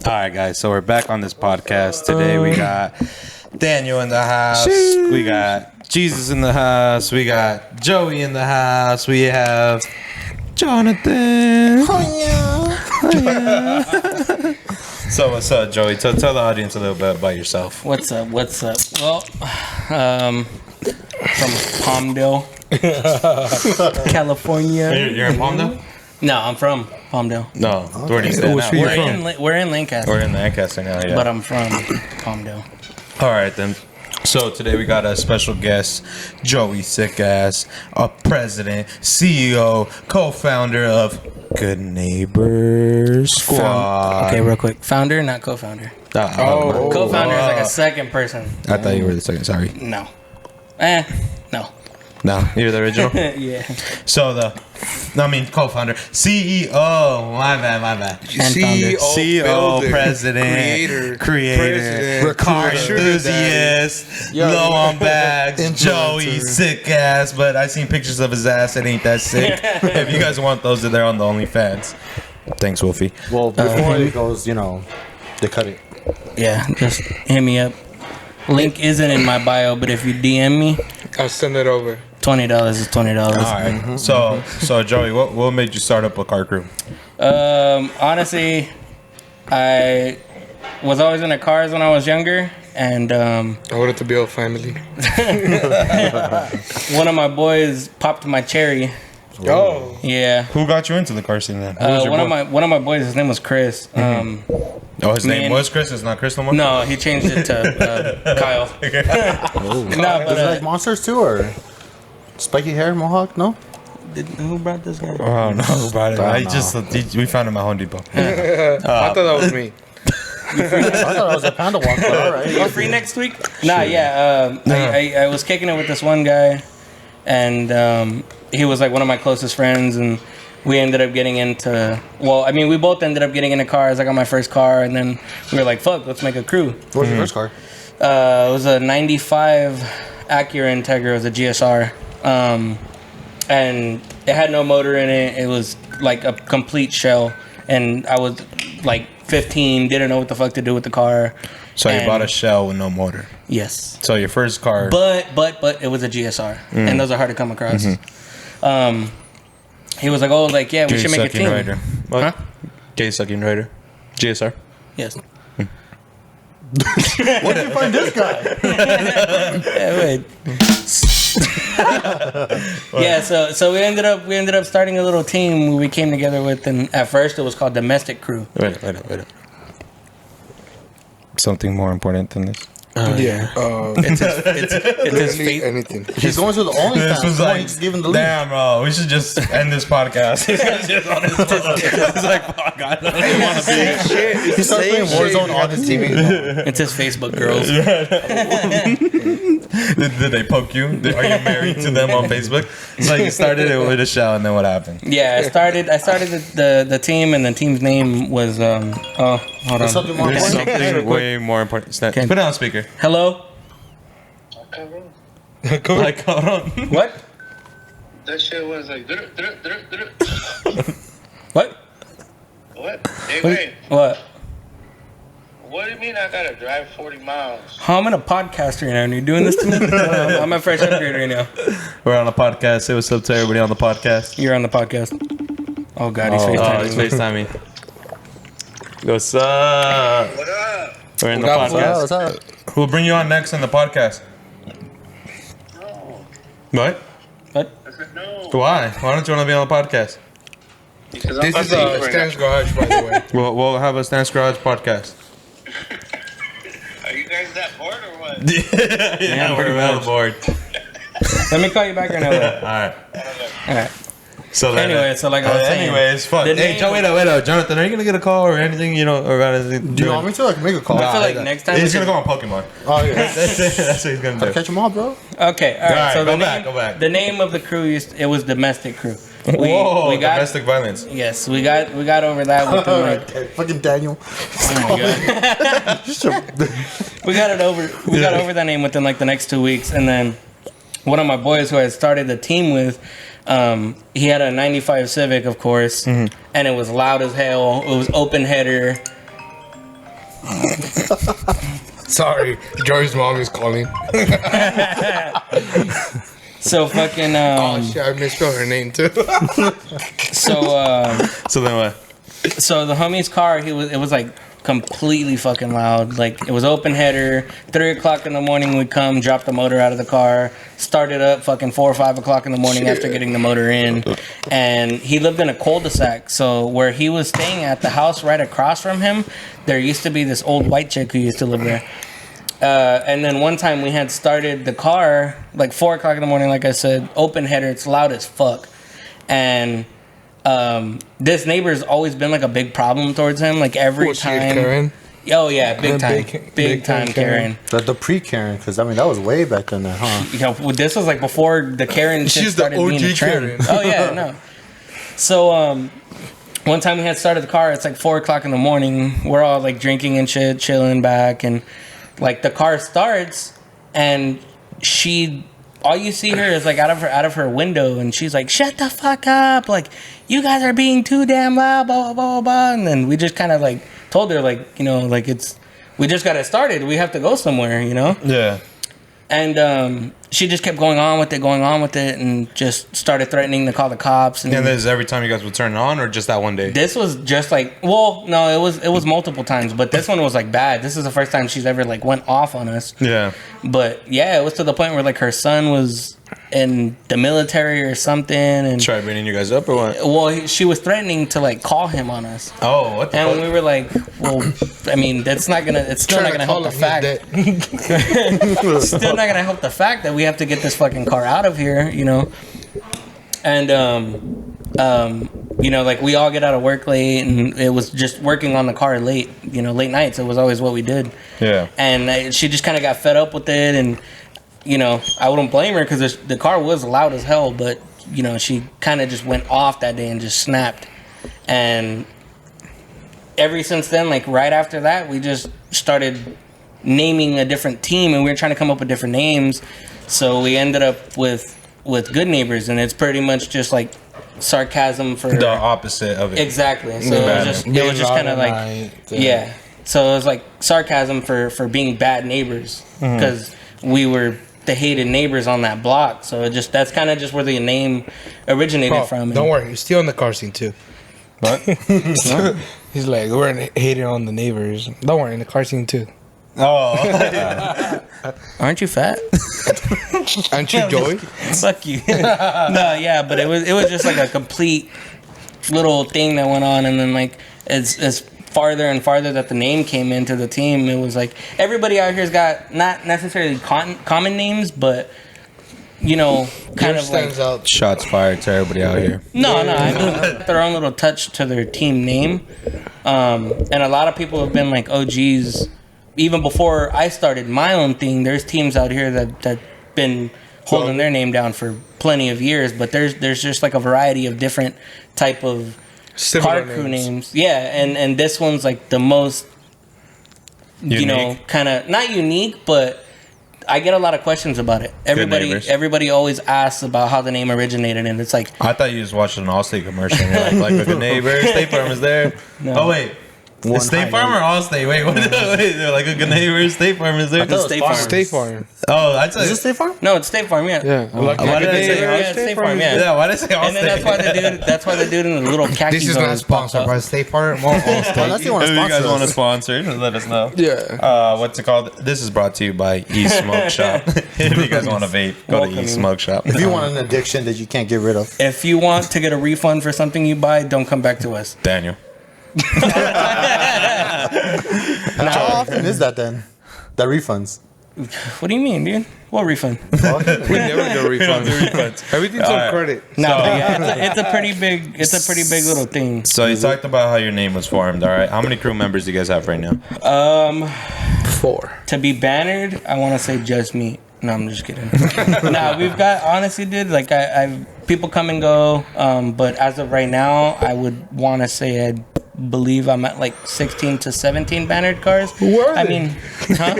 All right, guys. So we're back on this podcast. Today we got Daniel in the house. We got Jesus in the house. We got Joey in the house. We have Jonathan. Oh, yeah. So what's up, Joey? Tell the audience a little bit about yourself. What's up? Well, from Palmdale, California. You're in Palmdale? No, I'm from Palmdale. No, where do you stay now? We're in Lancaster. We're in Lancaster now, yeah. But I'm from Palmdale. All right, then. So today we got a special guest, Joey Sickass, a president, CEO, co-founder of Good Neighborz Squad. Okay, real quick. Founder, not co-founder. Co-founder is like a second person. I thought you were the second. Sorry. No. No. No, you're the original. Yeah. So co-founder, CEO. My bad. CEO, president, creator, car enthusiast, low on bags, Joey Sickass. But I seen pictures of his ass. It ain't that sick. If you guys want those, they're on the OnlyFans. Thanks, Wolfie. Well, before it goes, they cut it. Yeah, just hit me up. Link isn't in my bio, but if you DM me, I'll send it over. $20 is $20. All right. Mm-hmm. So Joey, what made you start up a car crew? Honestly, I was always into cars when I was younger, and I wanted to build a family. one of my boys popped my cherry. Oh, yeah. Who got you into the car scene then? One of my boys. His name was Chris. His name was Chris. It's not Chris no more. No, he changed it to Kyle. No, but Is it like monsters too, or spiky hair, mohawk? No. Who brought this guy? Oh no, who brought it? We found him at Home Depot. I thought that was me. I thought it was a panda walk, but all right. You free next week? Nah, yeah. I was kicking it with this one guy, and he was like one of my closest friends, and we ended up getting into. Well, I mean, we both ended up getting into cars. I got my first car, and then we were like, "Fuck, let's make a crew." What was your first car? It was a '95 Acura Integra. It was a GSR, and it had no motor in it. It was like a complete shell, and I was like 15, didn't know what the fuck to do with the car. So you bought a shell with no motor. Yes. So your first car. But it was a GSR, and those are hard to come across. He was like, "Oh, like yeah, we should make a team." Rider. What? Huh? Gay sucking rider. GSR. Yes. Where did you find this guy? Yeah, so we ended up starting a little team we came together with, and at first it was called Domestic Crew. Wait. Something more important than this. Yeah. It's his anything. He's going to the OnlyFans. Was like, he's giving the damn, bro. We should just end this podcast. It's like, fuck, I don't even want to be. Shit. He started playing Warzone on his TV. It's his Facebook girls. Did they poke you? Are you married to them on Facebook? It's like you started it with a shell, and then what happened? Yeah, I started the team, and the team's name was hold on. Something more important? Something way more important. Put it on speaker. Hello. Like, hold on. What? That shit was like. What? What? Hey, wait. What? What do you mean I gotta drive 40 miles? How I'm in a podcast right now, and you're doing this to me? I'm a fresh upgrade right now. We're on a podcast. Say what's up to everybody on the podcast. You're on the podcast. Oh God, he's FaceTiming. He's FaceTiming. What's up? What up? We're in the podcast. What's up? Who'll bring you on next in the podcast? No. What? What? I said no. Why? Why don't you want to be on the podcast? Because This is a Stan's Garage, by the way. We'll have a Stan's Garage podcast. Are you guys that bored or what? Yeah, we're well bored. Let me call you back right now. All right. So then, Anyway, so like I was saying. anyways, fuck. the Hey, name- wait up, Jonathan. Are you gonna get a call or anything? Or about anything? Do you want me to make a call? I feel like next time He's we gonna should- go on Pokemon. Oh yeah. That's what he's gonna do. Catch them all, bro. Okay, all right. So go back. The name of the crew it was Domestic Crew. Whoa, we got domestic violence. yes, we got over that with the like. Fucking Daniel. Oh my God. We got over that name within like the next 2 weeks, and then one of my boys who I started the team with, he had a 95 Civic, of course, and it was loud as hell. It was open header. Sorry, Joey's mom is calling. So fucking. Oh shit! I misspelled her name too. So then what? So the homie's car, it was like completely fucking loud. Like it was open header. 3 o'clock in the morning, we'd come, drop the motor out of the car, start it up fucking 4 or 5 o'clock in the morning after getting the motor in. And he lived in a cul-de-sac. So where he was staying at, the house right across from him, there used to be this old white chick who used to live there. And then one time we had started the car like 4 o'clock in the morning, like I said, open header, it's loud as fuck. And this neighbor's always been like a big problem towards him. Like every time. Karen? Oh yeah, big time, big time Karen. The pre-Karen, because I mean that was way back then, huh? You know, this was like before the Karen shit started being a trend. Oh yeah, no. So one time we had started the car. It's like 4 o'clock in the morning. We're all like drinking and shit, chilling back, and like the car starts, and all you see her is like out of her window, and she's like, "Shut the fuck up! Like you guys are being too damn loud, blah blah blah blah." And then we just kind of like told her like, you know, like we just got it started. We have to go somewhere, you know. Yeah. And she just kept going on with it, and just started threatening to call the cops. And this is every time you guys would turn it on, or just that one day? this was just like, well, no, it was multiple times, but this one was like bad. This is the first time she's ever like went off on us. Yeah. But yeah, it was to the point where like her son was in the military or something, and Try bringing you guys up or what? well, she was threatening to like call him on us. Oh, what the And fuck? we were like, well, I mean, it's still not gonna help the fact. Still not gonna help the fact that we have to get this fucking car out of here, you know. And you know, like we all get out of work late, and it was just working on the car late, you know, late nights. It was always what we did. Yeah. And she just kind of got fed up with it, and you know, I wouldn't blame her because the car was loud as hell, but you know, she kind of just went off that day and just snapped. And ever since then, like right after that, we just started naming a different team, and we were trying to come up with different names. So we ended up with Good Neighbors, and it's pretty much just like sarcasm for The opposite of it. exactly. So it was just kind of like yeah. So it was like sarcasm for being bad neighbors, because we were the hated neighbors on that block. So that's kind of just where the name originated from. Don't worry, you're still in the car scene too. What? He's like, we're hating on the neighbors. Don't worry, in the car scene too. Oh. Aren't you fat? Aren't you Joey? Fuck you. No, yeah, but it was just like a complete little thing that went on, and then like as farther and farther that the name came into the team, it was like everybody out here's got not necessarily common names, but you know, kind Yours of like stands out. Shots fired to everybody out here. no, I mean their own little touch to their team name. And a lot of people have been like, oh geez, even before I started my own thing, there's teams out here that been holding their name down for plenty of years, but there's just like a variety of different type of Similar car crew names. Yeah, and this one's like the most you know, kind of not unique, but I get a lot of questions about it. Everybody always asks about how the name originated, and it's like, I thought you just watched an Allstate commercial. And you're like a good neighbor. State Farm is there. No. Oh wait, is State Farm or Allstate? Wait, what? Wait, they're like a good neighbor. State Farm is there. It's State Farm. State Farm. Oh, I'd say. Is it State Farm? No, it's State Farm. Yeah. Yeah. Why did I say Yeah, it's State Farm. Yeah. Yeah, why did I say Allstate? And then that's why the dude in the little khaki This is zone not sponsored by State Farm or Allstate. Unless you want If to you sponsor guys want to us. sponsor, let us know. Yeah. What's it called? This is brought to you by East Smoke Shop. If you guys want to vape, go to East Smoke Shop. If you want an addiction that you can't get rid of. If you want to get a refund for something you buy, don't come back to us. Daniel. How often is that then? The refunds. What do you mean, dude? What refund? We never get refunds. Everything's on credit. No, but yeah, it's a pretty big little thing. So you talked about how your name was formed. All right, how many crew members do you guys have right now? 4. To be bannered, I want to say just me. No, I'm just kidding. Nah, we've got, honestly, dude, like I've people come and go, but as of right now, I would want to say believe I'm at like 16 to 17 bannered cars. Who are they? I mean, huh?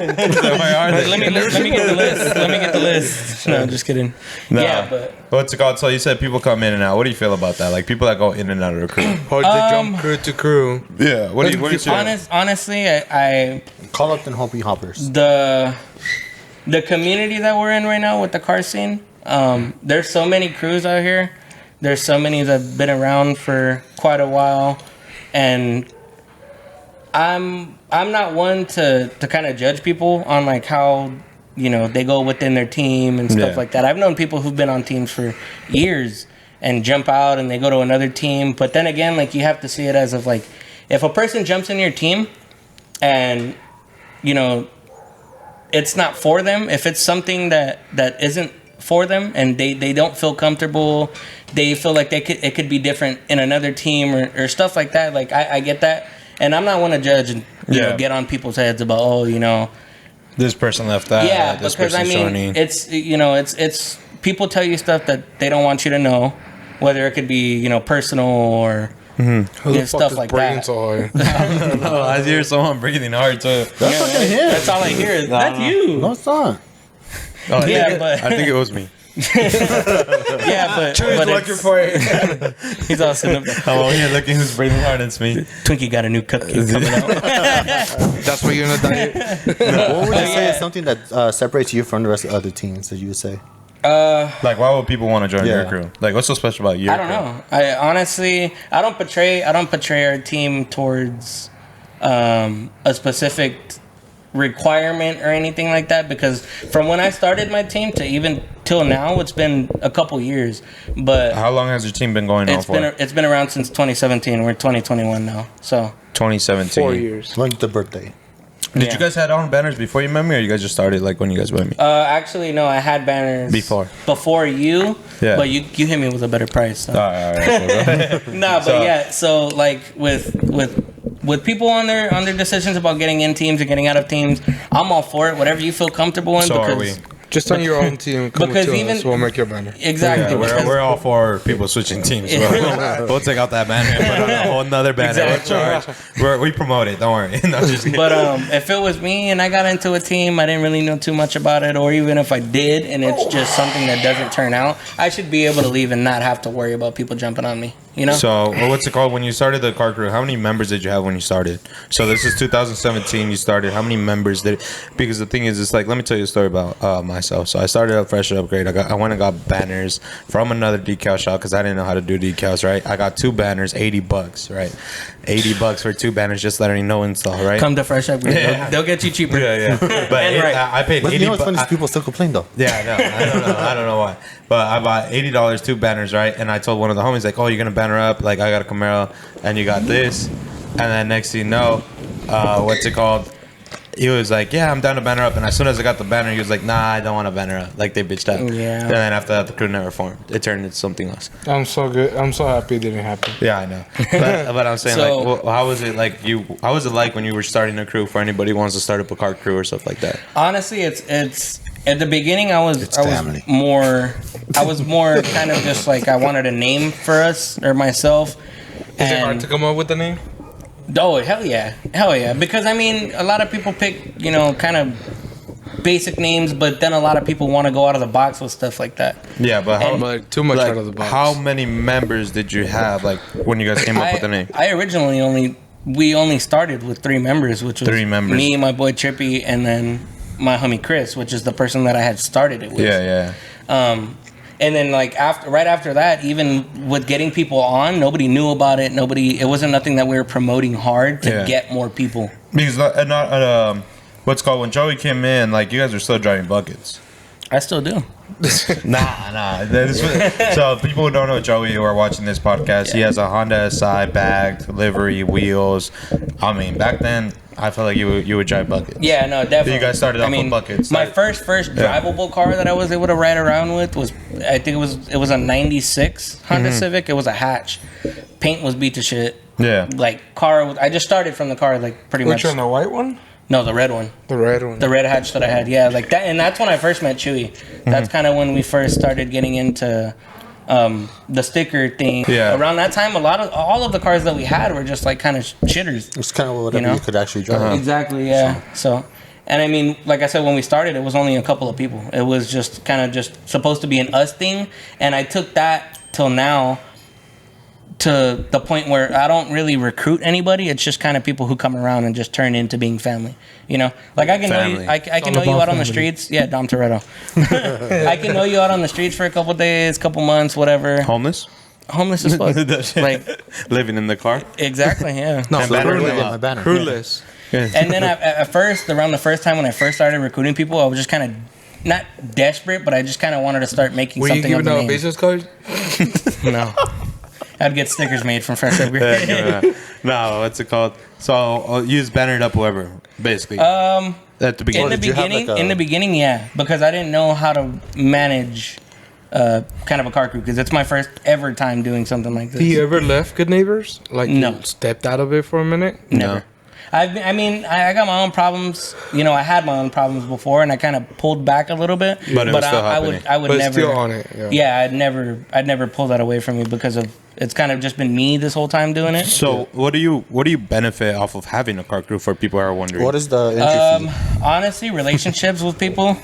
let me get the list. Let me get the list. No, just kidding. Nah. Yeah, but What's it called? So you said people come in and out. What do you feel about that? Like people that go in and out of the crew. Or they jump crew to crew. Yeah. What do you say? honestly, I Call up the Hoppy Hoppers. the community that we're in right now with the car scene. There's so many crews out here. There's so many that've been around for quite a while, and I'm not one to kind of judge people on like how they go within their team and stuff like that. I've known people who've been on teams for years and jump out and they go to another team. But then again, like you have to see it as of like if a person jumps in your team and it's not for them, if it's something that isn't for them and they don't feel comfortable, they feel like it could be different in another team or stuff like that. Like I get that, and I'm not one to judge and get on people's heads about This person left out. yeah, This because I person's mean joining. it's people tell you stuff that they don't want you to know, whether it could be personal or Who the fuck stuff is like breathing that. so hard? No, I hear someone breathing hard too. That's fucking him. That's all I hear. That's you. No, it's not. Oh, But I think it was me. yeah, but he's all sitting up there. I'm over here looking who's breathing hard. It's me. Twinkie got a new cupcake coming out. That's why you're in a diet. What would you say yeah. is something that separates you from the rest of the other teams that you would say? Like, why would people want to join your crew? Like, what's so special about your I don't know. I honestly, I don't portray our team towards a specific requirement or anything like that, because from when I started my team to even till now, it's been a couple years. But How long has your team been going on for? it's been around since 2017. We're 2021 now, so 2017. 4 years. When's the birthday? Did you guys had on banners before you met me, or you guys just started like when you guys met me? actually, no, I had banners before you. Yeah. But you hit me with a better price. So. All right. Nah, but yeah. So like with people on their decisions about getting in teams and getting out of teams, I'm all for it. Whatever you feel comfortable in. So because, are we. Just on your own team. Come Because with even- us, we'll make your banner. Exactly. Yeah, because- we're all for people switching teams. We'll take out that banner and put on a whole nother banner. Exactly. We promote it. Don't worry. No, just kidding. But if it was me and I got into a team, I didn't really know too much about it, or even if I did and it's just something that doesn't turn out, I should be able to leave and not have to worry about people jumping on me. So, what's it called? When you started the car crew, how many members did you have when you started? So, this is 2017. You started. How many members did? Because the thing is, it's like, let me tell you a story about myself. So, I started up Fresh Upgrade. I went and got banners from another decal shop because I didn't know how to do decals. Right? I got 2 banners, $80. Right? $80 for 2 banners, just letting no install. Right? Come to Fresh Upgrade. Yeah. They'll get you cheaper. Yeah. But Right. I paid But $80. you know what's funny is people still complain though. Yeah, no, I don't know why. But I bought $80, 2 banners, right? And I told one of the homies, like, oh, you're going to banner up? Like, I got a Camaro, and you got this. And then next thing you know, what's it called? He was like, yeah, I'm down to banner up. And as soon as I got the banner, he was like, nah, I don't want to banner up. Like, they bitched out. Yeah. And then after that, the crew never formed. It turned into something else. I'm so good. I'm so happy it didn't happen. Yeah, I know. But I'm saying, So- like, how was it like how was it like when you were starting a crew for anybody who wants to start up a car crew or stuff like that? Honestly, it's at the beginning I was family. more kind of just like I wanted a name for us or myself. Is it hard to come up with the name? Oh, hell yeah. Because I mean, a lot of people pick, kind of basic names, but then a lot of people want to go out of the box with stuff like that. Yeah, but how, But too much like, out of the box. how many members did you have, like, when you guys came up with the name? I originally we only started with 3 members, which was 3 members. me, my boy Trippy, and then my homie Chris, which is the person that I had started it with. Yeah. And then like right after that, even with getting people on, nobody knew about it. It wasn't nothing that we were promoting hard to get more people. Because what's called when Joey came in, like you guys were still driving buckets. I still do. Nah. So people who don't know Joey who are watching this podcast, he has a Honda SI, bagged, livery, wheels. I mean, back then I felt like you would drive buckets. Yeah, no, definitely. You guys started off with buckets. My first drivable car that I was able to ride around with was, I think it was a '96 Honda Civic. It was a hatch. Paint was beat to shit. Yeah. Like I just started from the car like pretty much. Which one, the white one? No, the red one. The red one. The red hatch that I had, yeah, like that, and that's when I first met Chewy. That's kind of when we first started getting into the sticker thing. Yeah. Around that time, all of the cars that we had were just like kind of shitters. It's kind of whatever you could actually drive. Exactly. Yeah. So, and I mean, like I said, when we started, it was only a couple of people. It was just kind of just supposed to be an us thing, and I took that till now to the point where I don't really recruit anybody. It's just kind of people who come around and just turn into being family. You know, like I can know you, I can know you out on the streets. Yeah, Dom Toretto. I can know you out on the streets for a couple days, couple months, whatever. Homeless as fuck. Like living in the car. Exactly. Yeah. No, banner. Crewless. Yeah. And then at first, around the first time when I first started recruiting people, I was just kind of not desperate, but I just kind of wanted to start making something. Were you giving out business cards? No. I'd get stickers made from Fresh Up Grade. No, what's it called? So I'll use bannered up whoever, basically. At the beginning. In the beginning, yeah, because I didn't know how to manage kind of a car crew, because it's my first ever time doing something like this. Have you ever left Good Neighbors? Like, no. You stepped out of it for a minute? Never. No. I got my own problems. You know, I had my own problems before, and I kind of pulled back a little bit. But it was still happening. I would but never. Still on it. Yeah, I'd never pull that away from me, because of it's kind of just been me this whole time doing it. So what do you benefit off of having a car crew, for people who are wondering? What is the entry fee? Honestly, relationships with people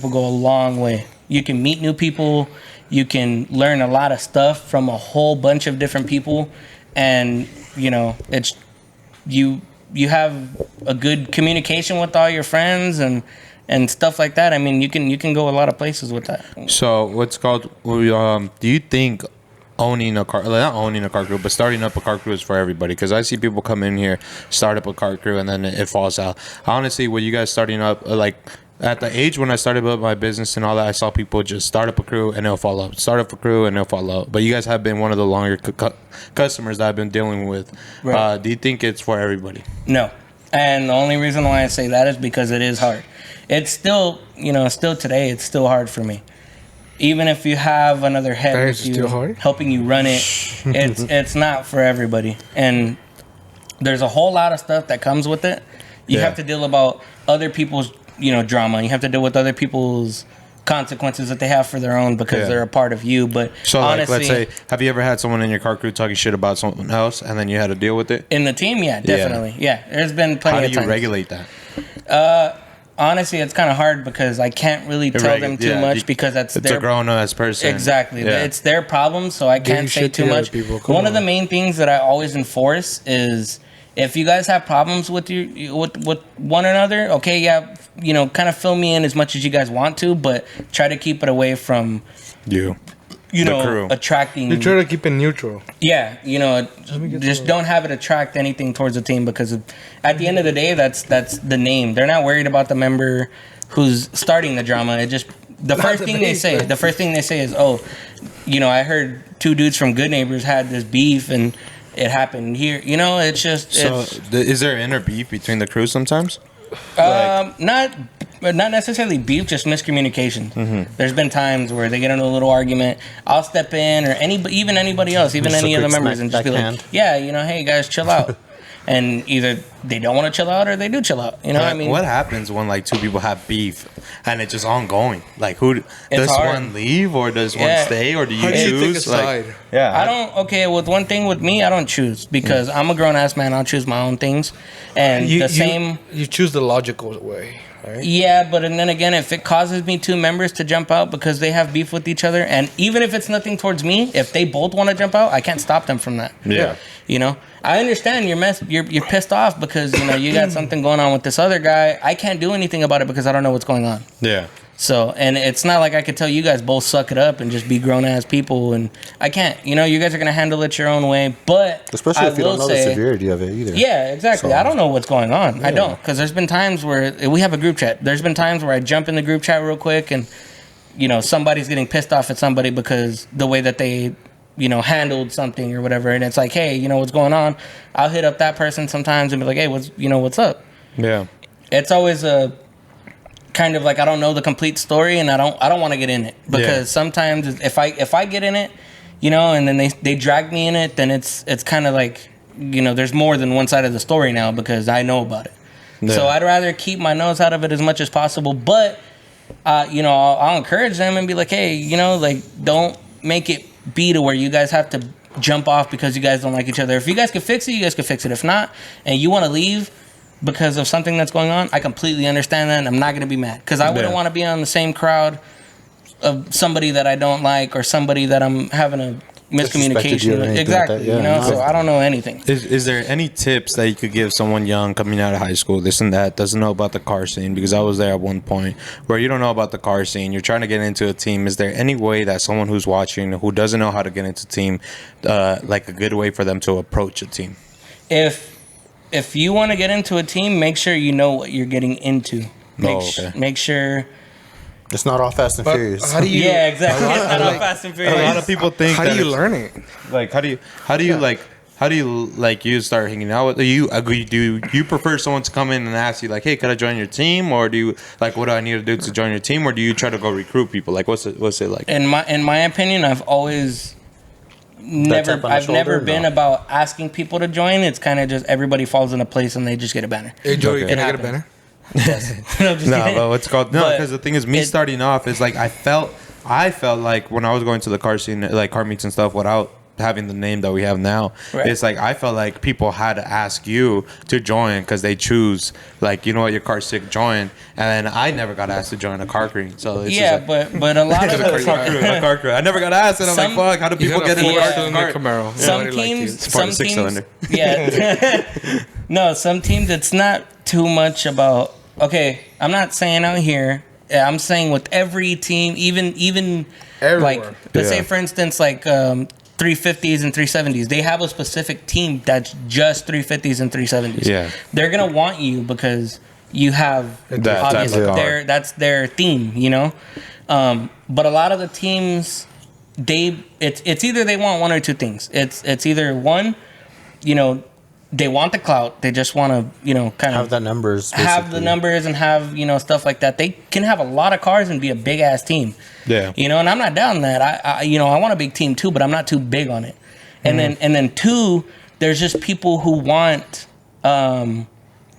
go a long way. You can meet new people. You can learn a lot of stuff from a whole bunch of different people, and you know, it's you have a good communication with all your friends and stuff like that. I mean, you can go a lot of places with that. So what's called? Do you think owning a car, not owning a car crew, but starting up a car crew is for everybody? Because I see people come in here, start up a car crew, and then it falls out. Honestly, with you guys starting up, like at the age when I started up my business and all that, I saw people just start up a crew and it'll fall out. Start up a crew and it'll fall out. But you guys have been one of the longer customers that I've been dealing with. Right. Do you think it's for everybody? No. And the only reason why I say that is because it is hard. It's still, still today, it's still hard for me. Even if you have another head with you helping you run it, it's not for everybody. And there's a whole lot of stuff that comes with it. You have to deal about other people's drama. You have to deal with other people's consequences that they have for their own, because they're a part of you. But so, honestly, let's say, have you ever had someone in your car crew talking shit about someone else, and then you had to deal with it? In the team, yeah, definitely. Yeah, there's been plenty of times. How do you regulate that? Honestly, it's kind of hard, because I can't really tell them too much, because it's a grown-ass person. Exactly. Yeah. It's their problem, so I can't say too much. One of the main things that I always enforce is, if you guys have problems with one another, okay, kind of fill me in as much as you guys want to, but try to keep it away from the crew. Attracting. You try to keep it neutral. Yeah, just don't have it attract anything towards the team, because at the end of the day, that's the name. They're not worried about the member who's starting the drama. It just the first thing they say is, oh, I heard two dudes from Good Neighbors had this beef and it happened here. It's just. So, is there inner beef between the crews sometimes? Not necessarily beef, just miscommunication. Mm-hmm. There's been times where they get into a little argument. I'll step in, or even anybody else, even any of the members, and just be like, hey guys, chill out. And either they don't want to chill out or they do chill out. You know what I mean? What happens when like two people have beef and it's just ongoing? Like, who does one leave, or does one stay, or do you choose? I don't. Okay, with one thing with me, I don't choose, because I'm a grown ass man. I'll choose my own things, and you choose the logical way. Right? Yeah, but and then again, if it causes me two members to jump out because they have beef with each other, and even if it's nothing towards me, if they both want to jump out, I can't stop them from that. Yeah. I understand you're pissed off because you got something going on with this other guy. I can't do anything about it because I don't know what's going on. Yeah. So, and it's not like I could tell you guys both suck it up and just be grown ass people, and I can't. You guys are gonna handle it your own way, but especially if you don't know the severity of it either. Yeah, exactly. So, I don't know what's going on. Yeah. I don't, because there's been times where we have a group chat. There's been times where I jump in the group chat real quick, and somebody's getting pissed off at somebody because the way that they handled something or whatever, and it's like, hey, what's going on? I'll hit up that person sometimes and be like, hey, what's up? Yeah. It's always a kind of like, I don't know the complete story, and I don't want to get in it, because sometimes if I get in it, and then they drag me in it, then it's kind of like, there's more than one side of the story now, because I know about it. Yeah. So I'd rather keep my nose out of it as much as possible, but I'll encourage them and be like, hey, make it be to where you guys have to jump off because you guys don't like each other. If you guys can fix it, you guys can fix it. If not, and you want to leave because of something that's going on, I completely understand that, and I'm not going to be mad. Because I wouldn't want to be on the same crowd of somebody that I don't like or somebody that I'm having a miscommunication with. Exactly. Like you know, so I don't know anything. Is there any tips that you could give someone young coming out of high school, this and that, doesn't know about the car scene? Because I was there at one point where you don't know about the car scene. You're trying to get into a team. Is there any way that someone who's watching who doesn't know how to get into a team, like a good way for them to approach a team? If you want to get into a team, make sure you know what you're getting into. Make sure. It's not all Fast and Furious. How do you? Yeah, exactly. It's not all Fast and Furious. A lot of people think. How do you learn it? Like, how do you start hanging out with you? Do you prefer someone to come in and ask you like, hey, could I join your team, or do you like, what do I need to do to join your team, or do you try to go recruit people? Like, what's it like? In my opinion, I've always never been about asking people to join. It's kind of just everybody falls into place and they just get a banner. Hey Joey, can I get a banner? Yes. But what's called because the thing is, starting off is like I felt like when I was going to the car scene, like car meets and stuff, without having the name that we have now, it's like I felt like people had to ask you to join because they choose, like, you know what, your car's sick, join. And then I never got asked to join a car crew. So it's but a lot of a car crew. I never got asked, and I'm like, fuck, how do people get into a car? Camaro. Some teams, no, some teams it's not too much about. Okay, I'm not saying out here. I'm saying with every team, even everywhere. Like, let's say for instance, like 350s and 370s, they have a specific team that's just 350s and 370s. Yeah, they're gonna want you because you have obviously that's their theme, you know. But a lot of the teams, it's either they want one or two things. It's either one, you know, they want the clout. They just want to, you know, kind of have the numbers, and have, you know, stuff like that. They can have a lot of cars and be a big ass team. Yeah, you know, and I'm not down that. I want a big team too, but I'm not too big on it. And then two, there's just people who want the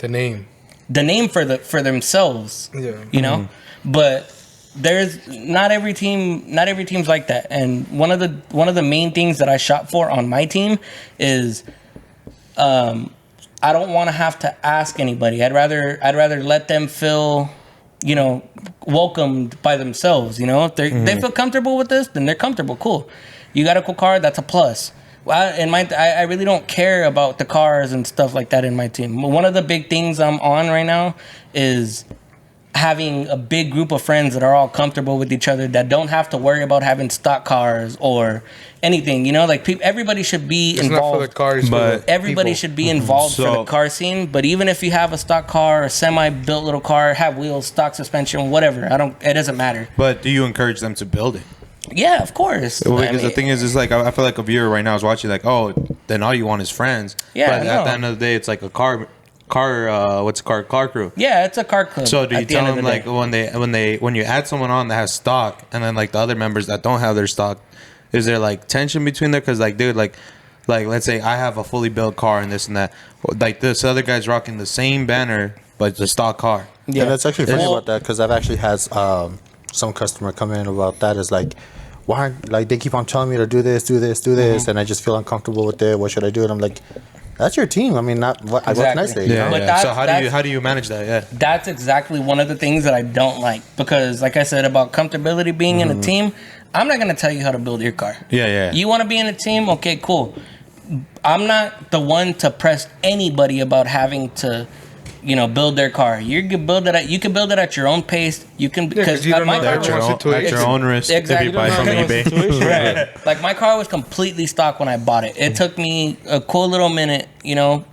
name for themselves. Yeah, you know, but there's not every team's like that. And one of the main things that I shot for on my team is. I don't want to have to ask anybody. I'd rather let them feel, you know, welcomed by themselves. You know, if they feel comfortable with this, then they're comfortable. Cool. You got a cool car, that's a plus. Well, I really don't care about the cars and stuff like that in my team. One of the big things I'm on right now is having a big group of friends that are all comfortable with each other, that don't have to worry about having stock cars or anything, you know, like everybody should be involved. Not for the cars, but everybody should be involved for the car scene. But even if you have a stock car, a semi-built little car, have wheels, stock suspension, whatever, it doesn't matter. But do you encourage them to build it? Yeah, of course. Well, because the thing is like I feel like a viewer right now is watching like, oh, then all you want is friends. Yeah, but at the end of the day, it's like a car crew. Yeah, it's a car club. So do you tell them like when you add someone on that has stock, and then like the other members that don't have their stock, is there like tension between there? Because like, dude, like let's say I have a fully built car and this and that, like this other guy's rocking the same banner but it's a stock car. Yeah, that's actually funny about that, because I've actually had some customer come in about that. Is like, why, like, they keep on telling me to do this, and I just feel uncomfortable with it. What should I do? And I'm like, that's your team. I mean, not what can I say? Yeah, you know? So how do you manage that? Yeah, that's exactly one of the things that I don't like, because like I said about comfortability being in a team, I'm not gonna tell you how to build your car. Yeah. You want to be in a team? Okay, cool. I'm not the one to press anybody about having to, you know, build their car. You can build it at your own pace. You can, because my car at your own risk. Exactly. If you buy from eBay. Right. Like my car was completely stock when I bought it. It took me a cool little minute, you know,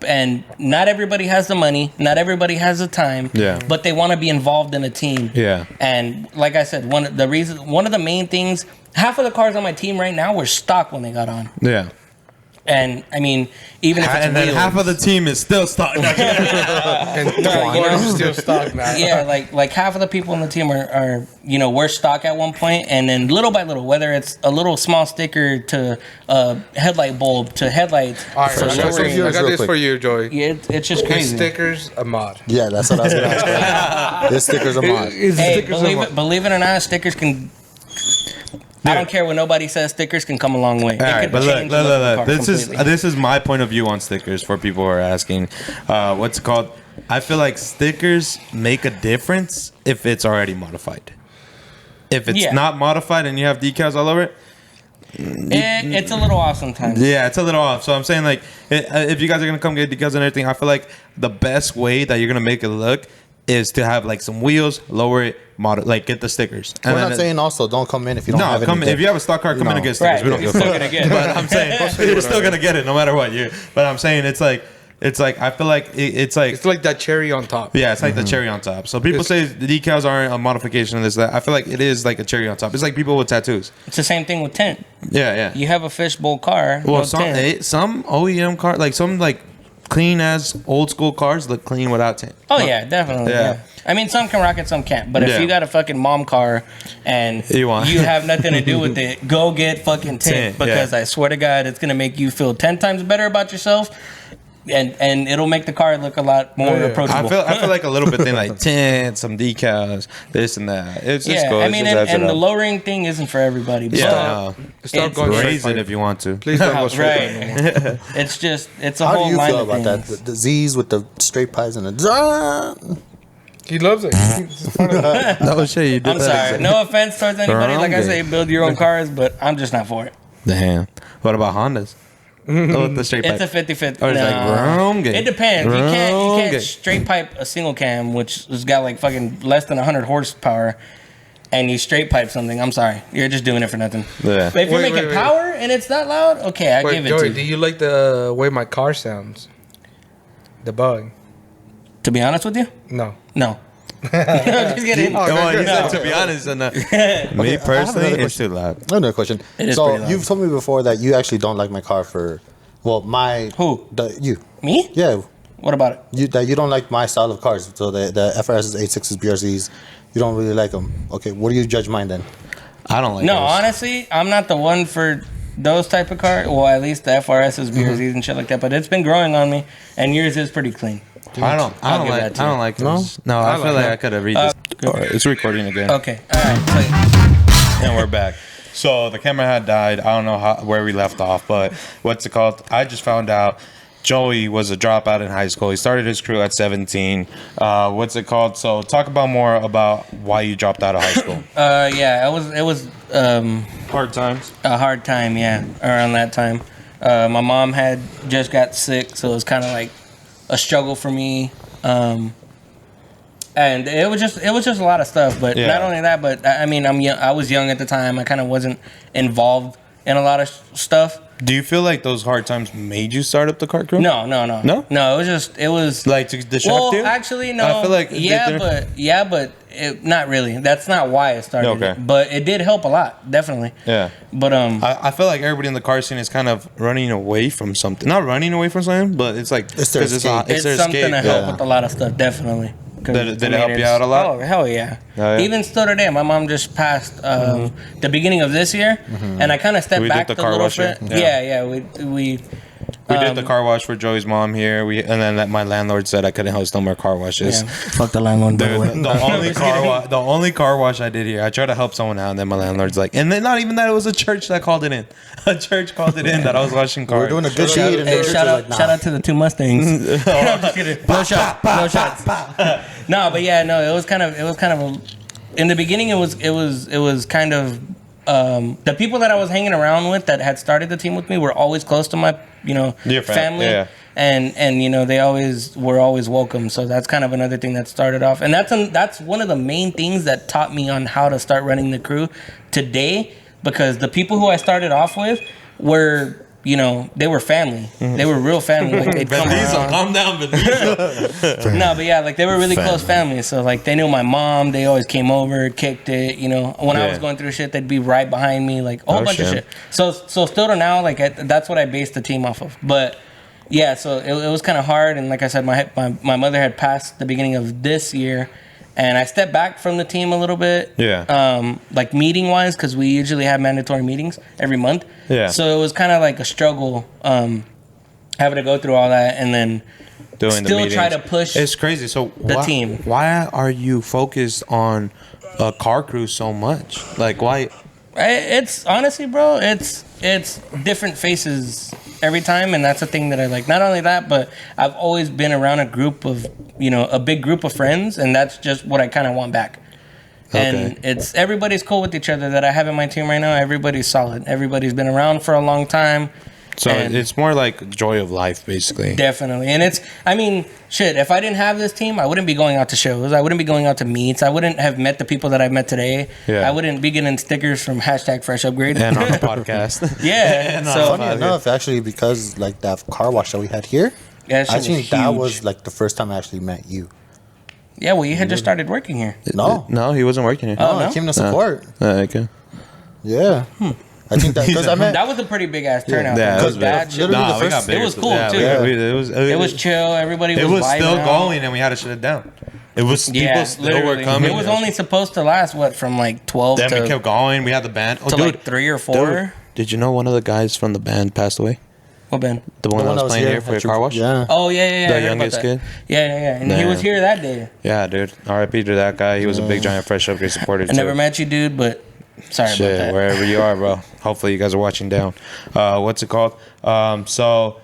and not everybody has the money, not everybody has the time. Yeah. But they want to be involved in a team. Yeah. And like I said, one of the main things, half of the cars on my team right now were stock when they got on. Yeah. And I mean, even if it's and then wheels, half of the team is still stock. And still stock now. Yeah, like half of the people on the team are you know, were stock at one point, and then little by little, whether it's a little small sticker to a headlight bulb to headlights. All right, I got this for you, Joey. Yeah, it's just crazy. This sticker's a mod. Yeah, that's what I was gonna ask. This sticker's a mod. Hey, believe it or not, stickers can I don't care what nobody says. Stickers can come a long way. All right, but look. This is my point of view on stickers for people who are asking. What's it called? I feel like stickers make a difference if it's already modified. If it's not modified and you have decals all over it, it's a little off sometimes. Yeah, it's a little off. So I'm saying, like, if you guys are gonna come get decals and everything, I feel like the best way that you're gonna make it look is to have like some wheels, lower it, like get the stickers. And we're not saying also don't come in if you don't have anything. If you have a stock car, come in and get stickers. Right, We don't give a fuck. gonna get it. But I'm saying you're still gonna get it no matter what. But I'm saying it's like I feel like it's like that cherry on top. Yeah, it's like the cherry on top. So people say the decals aren't a modification of this, that. I feel like it is like a cherry on top. It's like people with tattoos. It's the same thing with tint. Yeah. You have a fishbowl car. Well, some OEM car, like some like clean as old school cars look clean without tint. Oh yeah, definitely. Yeah. I mean, some can rock it, some can't. But if you got a fucking mom car and you have nothing to do with it, go get fucking tint because I swear to God, it's gonna make you feel 10 times better about yourself. And it'll make the car look a lot more approachable. I feel like a little bit thing like tint, some decals, this and that. It's just cool. I mean, and the lowering thing isn't for everybody. But stop going raise it if you want to. Please don't go straight anymore. It's a How whole do you line feel of about things. that? The Z's with the straight pipes and the. He loves it. No shit, you did. I'm sorry. No offense towards anybody. Like I say, build your own cars, but I'm just not for it. Damn. What about Hondas? With the straight pipe. It's a 50-50. Or it's like, it depends. You can't straight pipe a single cam, which has got like fucking less than 100 horsepower, and you straight pipe something. I'm sorry. You're just doing it for nothing. Yeah. But if you're making power and it's that loud, okay, I give it to you. Do you like the way my car sounds? The bug. To be honest with you? No. Just kidding. To be honest, me personally, it's too loud. Another question. So you've told me before that you actually don't like my car for, Who? You. Me? Yeah. What about it? You don't like my style of cars. So the FRSs, 86s, BRZs, you don't really like them. Okay, what do you judge mine then? I don't like. No, those. honestly, I'm not the one for those type of cars. Well, at least the FRSs, BRZs, and shit like that. But it's been growing on me, and yours is pretty clean. I don't like those. No, I feel like I could have read this. It's recording again. Okay. All right. And we're back. So the camera had died. I don't know where we left off, but what's it called? I just found out Joey was a dropout in high school. He started his crew at 17. What's it called? So talk more about why you dropped out of high school. It was Hard times. a hard time. Yeah, around that time, my mom had just got sick, so it was kind of like a struggle for me. And it was just a lot of stuff. But not only that, but I mean, I was young at the time. I kind of wasn't involved in a lot of stuff. Do you feel like those hard times made you start up the car crew? No. No? It was like to distract you? Well, actually, no. I feel like but not really. that's not why it started. Okay. But it did help a lot, definitely. Yeah. But I feel like everybody in the car scene is kind of running away from something. Not running away from something, but it's like it's their escape. It's their something escape. to help with a lot of stuff, definitely. Did it help you out a lot? Oh, hell yeah. Even still today, my mom just passed the beginning of this year, and I kind of stepped back a little bit. Yeah. We did the car wash for Joey's mom here. And then my landlord said I couldn't host no more car washes. Yeah. Fuck the landlord. The only car wash I did here, I tried to help someone out, and then my landlord's like, and then not even that, it was a church that called it in. A church called it in that I was washing cars. We're doing a good deed. Hey, shout out to the 2 Mustangs. No, I'm just kidding. No shots. No, but yeah, no, it was kind of in the beginning. It was kind of the people that I was hanging around with that had started the team with me were always close to my family. Yeah. And they were always welcome. So that's kind of another thing that started off, and that's one of the main things that taught me on how to start running the crew today, because the people who I started off with were, they were family. They were real family. Like, they'd come around. Calm down, No, but yeah, like, they were really close family. So, like, they knew my mom. They always came over, kicked it. When I was going through shit, they'd be right behind me, like a whole bunch of shit. So still to now, like, that's what I based the team off of. But yeah, so it was kind of hard. And like I said, my mother had passed the beginning of this year. And I stepped back from the team a little bit. Yeah. Like meeting wise, because we usually have mandatory meetings every month. Yeah. So it was kind of like a struggle, having to go through all that and then still try to push. It's crazy. So the team. Why are you focused on a car crew so much? Like, why? It's honestly, bro, it's different faces every time, and that's the thing that I like. Not only that, but I've always been around a group of, a big group of friends, and that's just what I kind of want back. And it's everybody's cool with each other that I have in my team right now. Everybody's solid. Everybody's been around for a long time. So it's more like joy of life, basically. Definitely. And shit, if I didn't have this team, I wouldn't be going out to shows. I wouldn't be going out to meets. I wouldn't have met the people that I've met today. Yeah. I wouldn't be getting stickers from #FreshUpgrade. And on the podcast. Yeah. So funny enough, actually, because like that car wash that we had here, I think that was like the first time I actually met you. Yeah, well, you had just started working here. No, he wasn't working here. No, I came to support. Okay. Yeah. I think that because I meant that was a pretty big ass turnout. Yeah, because it was cool too. Yeah. It was chill. Everybody was. It was still going, and we had to shut it down. It was people still were coming. It was only supposed to last from like 12. Then we kept going. We had the band to like 3 or 4. Dude, did you know one of the guys from the band passed away? What band? The one that was playing here for your car wash? Yeah. Oh, yeah. The youngest kid? Yeah. And he was here that day. Yeah, dude. R.I.P. to that guy. He was a big, giant Fresh Upgrade supporter, I never met you, dude, but sorry about that. Wherever you are, bro. Hopefully you guys are watching down. What's it called? So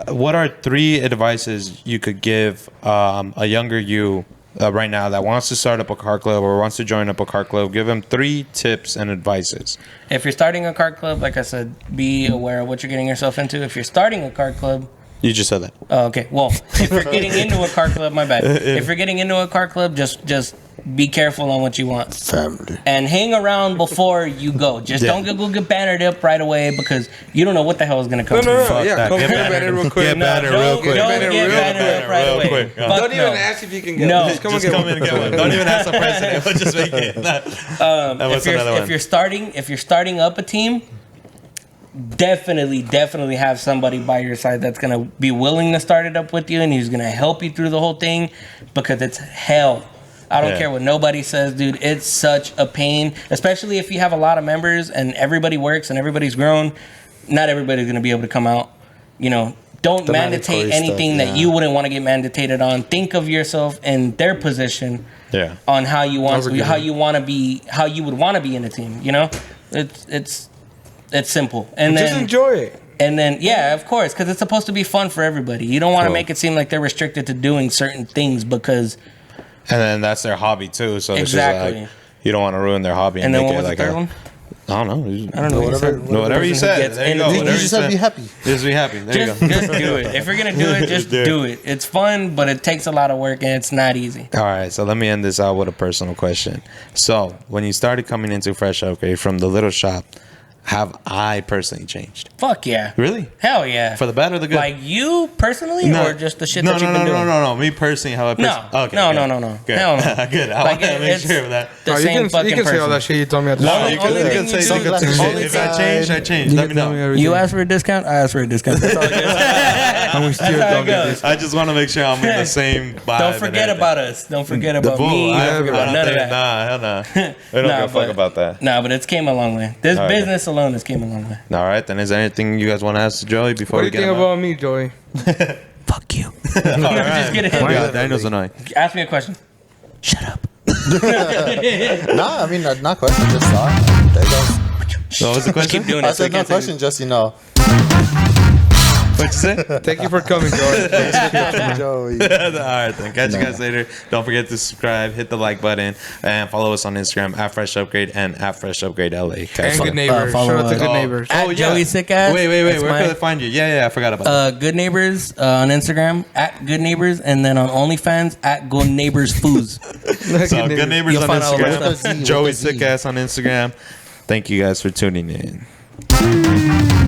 what are 3 advices you could give a younger you right now that wants to start up a car club or wants to join up a car club? Give them 3 tips and advices. If you're starting a car club, like I said, be aware of what you're getting yourself into. If you're starting a car club... You just said that. Oh, okay. Well, if you're getting into a car club, my bad. If you're getting into a car club, just be careful on what you want. Family. And hang around before you go. Just don't go get bannered up right away because you don't know what the hell is going to come. No. Yeah, come get bannered real quick. Get bannered real quick. Don't get bannered up right away. Don't even ask if you can get one. Just come and get one. Don't even ask the president. We'll just make it. If you're starting up a team, definitely have somebody by your side that's going to be willing to start it up with you and who's going to help you through the whole thing because it's hell. I don't care what nobody says, dude. It's such a pain, especially if you have a lot of members and everybody works and everybody's grown. Not everybody's going to be able to come out. Don't mandate anything that you wouldn't want to get mandated on. Think of yourself in their position on how you would want to be in a team. It's simple. And just enjoy it. And then, of course, because it's supposed to be fun for everybody. You don't want to make it seem like they're restricted to doing certain things because... And then that's their hobby, too. So it's just like, you don't want to ruin their hobby. And then what was the third one? I don't know. I don't know. Whatever you said. There you go. You just said be happy. Just be happy. There you go. Just do it. If you're going to do it, just do it. It's fun, but it takes a lot of work, and it's not easy. All right, so let me end this out with a personal question. So, when you started coming into Fresh Upgrade from the little shop, have I personally changed? Fuck yeah. Really? Hell yeah. For the bad or the good? Like you personally or just the shit that you've been doing? No. Me personally, how I personally... No. Okay, No. Good. Hell no. Good. I want to make sure of that. The same fucking You can say all that shit you told me at the No, you can say if I change, I change. Let me know. You asked for a discount, I asked for a discount. That's all it is. And we still don't get this. I just want to make sure I'm in the same vibe. Don't forget about us. Don't forget about me. Don't forget about none of that. Nah, hell no. We don't give a fuck about that. Nah, but it's came a long way. This business alone has came a long way. All right, then is there anything you guys want to ask to Joey before we get him What do you think about me, Joey? Fuck you. Just get it. Yeah, Daniel's annoying. Ask me a question. Shut up. Nah, I mean, not question, just thought. There you go. So what was the question? Keep doing it. I said no question, just, What'd you say? Thank you for coming, Joey. Joey. All right, then. Catch you guys later. Don't forget to subscribe, hit the like button, and follow us on Instagram at Fresh Upgrade and at Fresh Upgrade LA. And Good Neighbors. Shout out to Good Neighbors. At Joey Sick Ass. Wait. Where can they find you? Yeah, I forgot about that. Good Neighbors on Instagram at Good Neighbors, and then on OnlyFans at Good Neighbors Foods. So Good Neighbors on Instagram. stuff. Joey Sick Ass on Instagram. Thank you guys for tuning in.